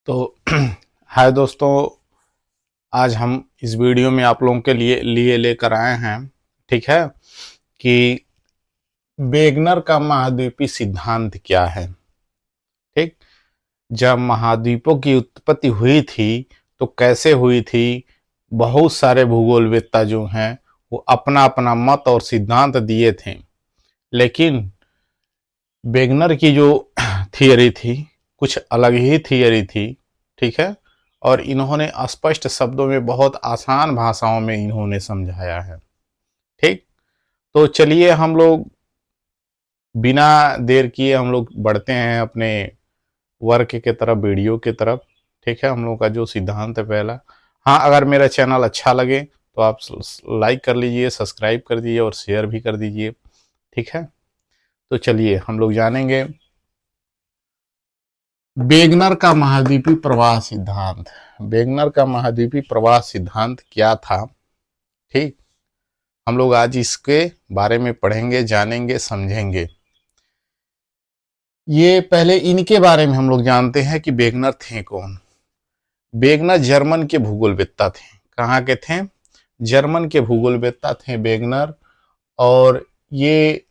तो हाय दोस्तों, आज हम इस वीडियो में आप लोगों के लिए लेकर आए हैं। ठीक है कि वेगनर का महाद्वीपीय सिद्धांत क्या है। ठीक, जब महाद्वीपों की उत्पत्ति हुई थी तो कैसे हुई थी। बहुत सारे भूगोलवेत्ता जो हैं वो अपना अपना मत और सिद्धांत दिए थे, लेकिन वेगनर की जो थियरी थी कुछ अलग ही थियरी थी। ठीक है, और इन्होंने स्पष्ट शब्दों में बहुत आसान भाषाओं में इन्होंने समझाया है। ठीक, तो चलिए हम लोग बिना देर किए हम लोग बढ़ते हैं अपने वर्क के तरफ, वीडियो की तरफ। ठीक है, हम लोग का जो सिद्धांत है पहला। हाँ, अगर मेरा चैनल अच्छा लगे तो आप लाइक कर लीजिए, सब्सक्राइब कर दीजिए और शेयर भी कर दीजिए। ठीक है, तो चलिए हम लोग जानेंगे वेगनर का महाद्वीपीय प्रवाह सिद्धांत। वेगनर का महाद्वीपीय प्रवाह सिद्धांत क्या था। ठीक, हम लोग आज इसके बारे में पढ़ेंगे, जानेंगे, समझेंगे। ये पहले इनके बारे में हम लोग जानते हैं कि वेगनर थे कौन। वेगनर जर्मन के भूगोलवेत्ता थे। कहाँ के थे? जर्मन के भूगोलवेत्ता थे वेगनर। और ये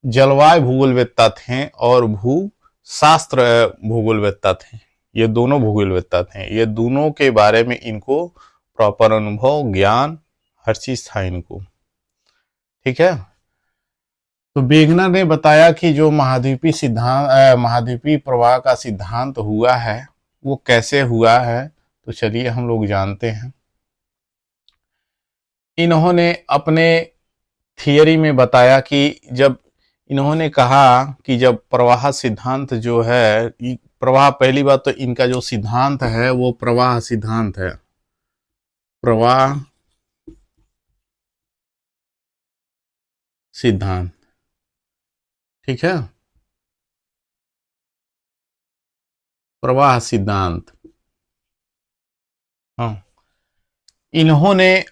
जलवायु भूगोलवेत्ता थे और भू शास्त्र भूगोलवेत्ता थे। ये दोनों भूगोलवेत्ता थे। ये दोनों के बारे में इनको प्रॉपर अनुभव, ज्ञान, हर चीज था इनको। ठीक है, तो वेगनर ने बताया कि जो महाद्वीपीय प्रवाह का सिद्धांत हुआ है वो कैसे हुआ है। तो चलिए हम लोग जानते हैं। इन्होंने अपने थियरी में बताया कि जब इन्होंने कहा कि जब प्रवाह सिद्धांत जो है, प्रवाह, पहली बात तो इनका जो सिद्धांत है वो प्रवाह सिद्धांत है। प्रवाह सिद्धांत, ठीक है, प्रवाह सिद्धांत। हाँ, इन्होंने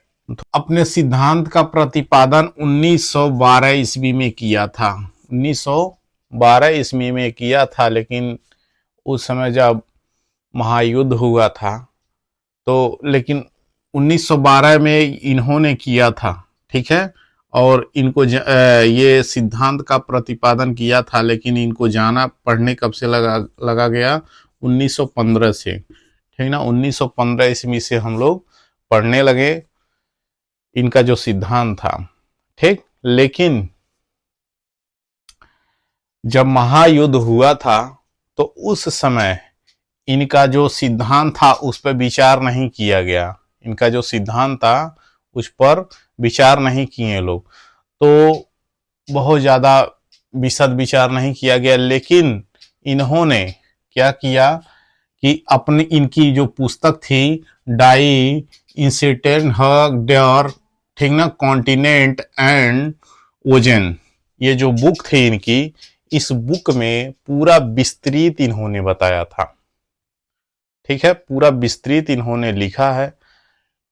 अपने सिद्धांत का प्रतिपादन 1912 ईस्वी में किया था। 1912 ईस्वी में किया था, लेकिन उस समय जब महायुद्ध हुआ था तो, लेकिन 1912 में इन्होंने किया था। ठीक है, और इनको ये सिद्धांत का प्रतिपादन किया था, लेकिन इनको जाना पढ़ने कब से लगा गया? 1915 से। ठीक ना, 1915 ईस्वी से हम लोग पढ़ने लगे इनका जो सिद्धांत था। ठीक, लेकिन जब महायुद्ध हुआ था तो उस समय इनका जो सिद्धांत था उस पर विचार नहीं किया गया। इनका जो सिद्धांत था उस पर विचार नहीं किए लोग, तो बहुत ज़्यादा विशद विचार नहीं किया गया। लेकिन इन्होंने क्या किया कि अपनी इनकी जो पुस्तक थी, डाई इंसिटेंट हग डेयर, ठीक ना, कॉन्टिनेंट एंड ओजन, ये जो बुक थी इनकी, इस बुक में पूरा विस्तृत इन्होंने बताया था। ठीक है, पूरा विस्तृत इन्होंने लिखा है,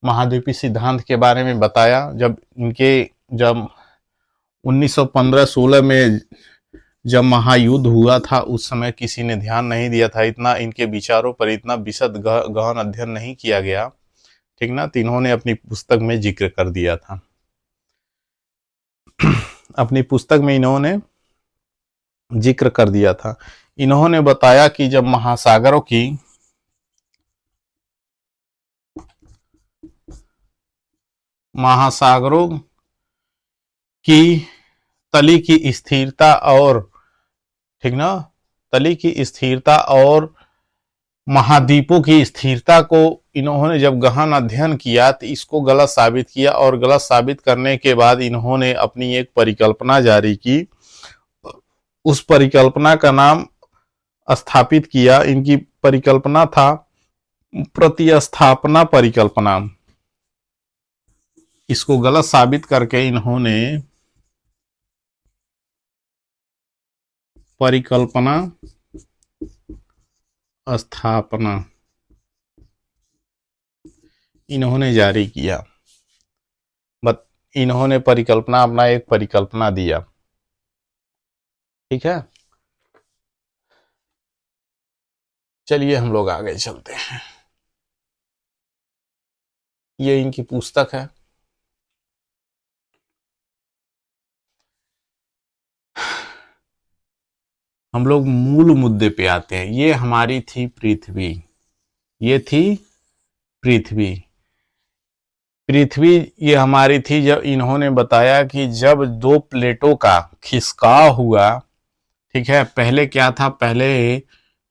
महाद्वीपीय सिद्धांत के बारे में बताया। जब 1915-16 में जब महायुद्ध हुआ था उस समय किसी ने ध्यान नहीं दिया था, इतना इनके विचारों पर इतना विशद गहन अध्ययन नहीं किया गया। ठीक ना, तो इन्होंने अपनी पुस्तक में जिक्र कर दिया था। अपनी पुस्तक में इन्होंने जिक्र कर दिया था। इन्होंने बताया कि जब महासागरों की तली की स्थिरता और, ठीक ना, तली की स्थिरता और महाद्वीपों की स्थिरता को इन्होंने जब गहन अध्ययन किया तो इसको गलत साबित किया, और गलत साबित करने के बाद इन्होंने अपनी एक परिकल्पना जारी की। उस परिकल्पना का नाम स्थापित किया। इनकी परिकल्पना था प्रतिस्थापना परिकल्पना। इसको गलत साबित करके इन्होंने परिकल्पना स्थापना इन्होंने जारी किया। इन्होंने परिकल्पना, अपना एक परिकल्पना दिया। ठीक है, चलिए हम लोग आगे चलते हैं। ये इनकी पुस्तक है। हम लोग मूल मुद्दे पे आते हैं। ये हमारी थी पृथ्वी, ये थी पृथ्वी। पृथ्वी ये हमारी थी जब इन्होंने बताया कि जब दो प्लेटों का खिसकाव हुआ, ठीक है। पहले क्या था, पहले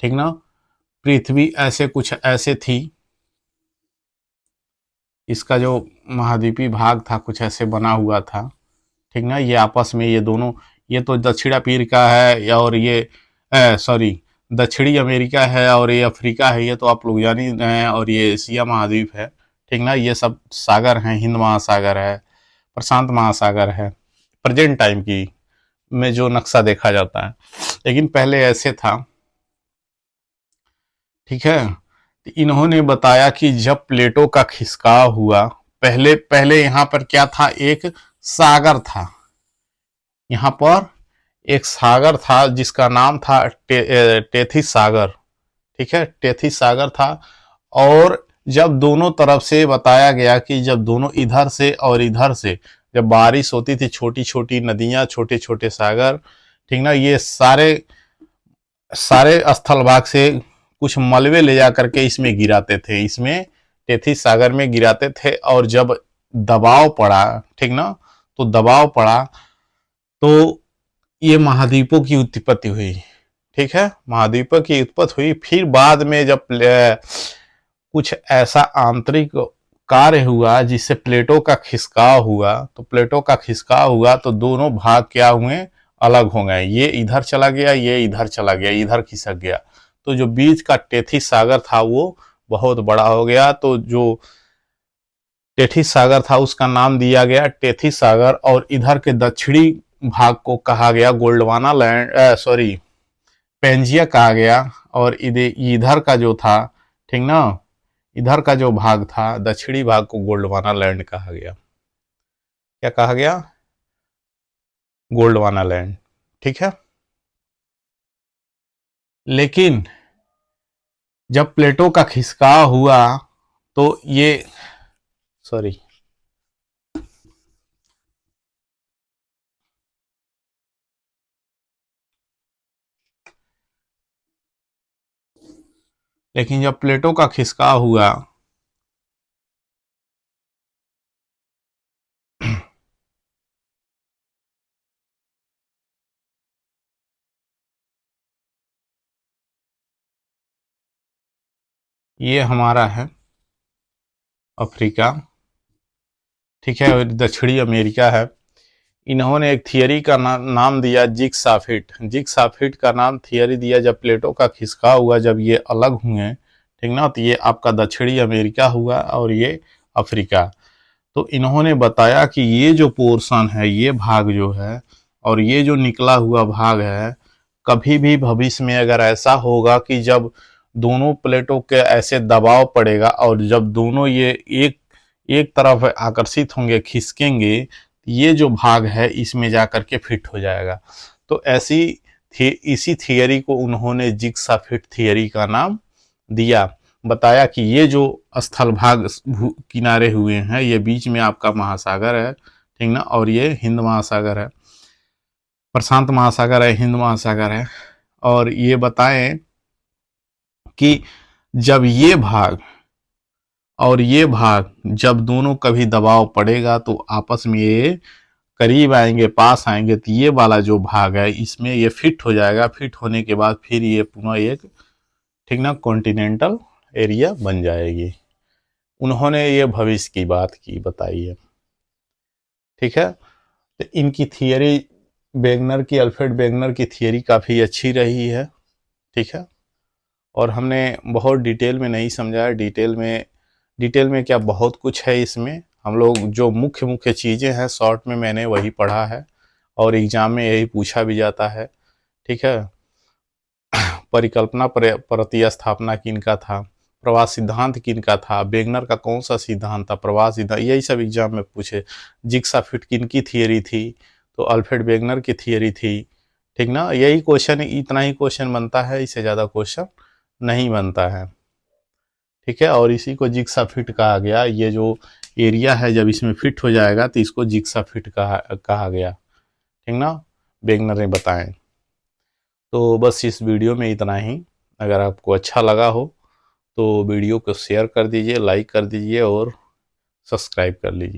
ठीक ना, पृथ्वी ऐसे कुछ ऐसे थी, इसका जो महाद्वीपीय भाग था कुछ ऐसे बना हुआ था, ठीक ना। ये आपस में ये दोनों, ये तो दक्षिण अफ्रीका है और ये सॉरी दक्षिणी अमेरिका है और ये अफ्रीका है, ये तो आप लोग जान ही रहे हैं। और ये एशिया महाद्वीप है, ठीक ना। ये सब सागर हैं, हिंद महासागर है, प्रशांत महासागर है, प्रेजेंट टाइम की में जो नक्शा देखा जाता है। लेकिन पहले ऐसे था, ठीक है। तो इन्होंने बताया कि जब प्लेटों का खिसकाव हुआ, पहले पहले यहाँ पर क्या था, एक सागर था। यहाँ पर एक सागर था जिसका नाम था टेथिस सागर, ठीक है। टेथिस सागर था। और जब दोनों तरफ से बताया गया कि जब दोनों इधर से और इधर से जब बारिश होती थी, छोटी छोटी नदियां, छोटे छोटे सागर, ठीक ना, ये सारे सारे स्थल भाग से कुछ मलबे ले जा करके इसमें गिराते थे, इसमें टेथिस सागर में गिराते थे। और जब दबाव पड़ा, ठीक ना, तो दबाव पड़ा तो ये महाद्वीपों की उत्पत्ति हुई, ठीक है। महाद्वीपों की उत्पत्ति हुई। फिर बाद में जब कुछ ऐसा आंतरिक कार्य हुआ जिससे प्लेटों का खिसकाव हुआ, तो प्लेटों का खिसकाव हुआ तो दोनों भाग क्या हुए, अलग हो गए। ये इधर चला गया, ये इधर चला गया, इधर खिसक गया। तो जो बीच का टेथिस सागर था वो बहुत बड़ा हो गया। तो जो टेथिस सागर था उसका नाम दिया गया टेथिस सागर। और इधर के दक्षिणी भाग को कहा गया गोल्डवाना लैंड, सॉरी पेंजिया कहा गया। और इधर का जो था, ठीक ना, इधर का जो भाग था दक्षिणी भाग को गोल्डवाना लैंड कहा गया। क्या कहा गया, गोल्डवाना लैंड, ठीक है। लेकिन जब प्लेटों का खिसकाव हुआ तो ये सॉरी लेकिन जब प्लेटों का खिसकाव हुआ ये हमारा है अफ्रीका, ठीक है, और दक्षिणी अमेरिका है। इन्होंने एक थियरी का नाम दिया जिग्साफिट। जिग्साफिट का नाम थियरी दिया जब प्लेटों का खिसकाव हुआ, जब ये अलग हुए, ठीक ना, तो ये आपका दक्षिणी अमेरिका हुआ और ये अफ्रीका। तो इन्होंने बताया कि ये जो पोर्शन है, ये भाग जो है और ये जो निकला हुआ भाग है, कभी भी भविष्य में अगर ऐसा होगा कि जब दोनों प्लेटों के ऐसे दबाव पड़ेगा और जब दोनों ये एक एक तरफ आकर्षित होंगे, खिसकेंगे, ये जो भाग है इसमें जाकर के फिट हो जाएगा। तो इसी थियरी को उन्होंने जिग्सा फिट थियरी का नाम दिया। बताया कि ये जो स्थल भाग किनारे हुए हैं, ये बीच में आपका महासागर है, ठीक ना, और ये हिंद महासागर है, प्रशांत महासागर है, हिंद महासागर है। और ये बताएं कि जब ये भाग और ये भाग जब दोनों कभी दबाव पड़ेगा तो आपस में ये करीब आएंगे, पास आएंगे, तो ये वाला जो भाग है इसमें ये फिट हो जाएगा। फिट होने के बाद फिर ये पुनः एक, ठीक ना, कॉन्टिनेंटल एरिया बन जाएगी। उन्होंने ये भविष्य की बात की, बताई है, ठीक है। तो इनकी थियरी वेगनर की, अल्फ्रेड वेगनर की थियरी काफ़ी अच्छी रही है, ठीक है। और हमने बहुत डिटेल में नहीं समझा, डिटेल में क्या, बहुत कुछ है इसमें। हम लोग जो मुख्य मुख्य चीज़ें हैं शॉर्ट में मैंने वही पढ़ा है और एग्जाम में यही पूछा भी जाता है, ठीक है। परिकल्पना प्रतिस्थापना किनका था, प्रवास सिद्धांत किनका था, वेगनर का कौन सा सिद्धांत था, प्रवास सिद्धांत, यही सब एग्जाम में पूछे। जिग्सा फिट किनकी थियरी थी, तो अल्फ्रेड वेगनर की थियरी थी, ठीक ना। यही क्वेश्चन, इतना ही क्वेश्चन बनता है, इससे ज़्यादा क्वेश्चन नहीं बनता है। ठीक है, और इसी को जिग्सा फिट कहा गया। ये जो एरिया है जब इसमें फिट हो जाएगा तो इसको जिग्सा फिट कहा गया। ठीक ना, वेगनर ने बताएं। तो बस इस वीडियो में इतना ही। अगर आपको अच्छा लगा हो तो वीडियो को शेयर कर दीजिए, लाइक कर दीजिए और सब्सक्राइब कर लीजिए।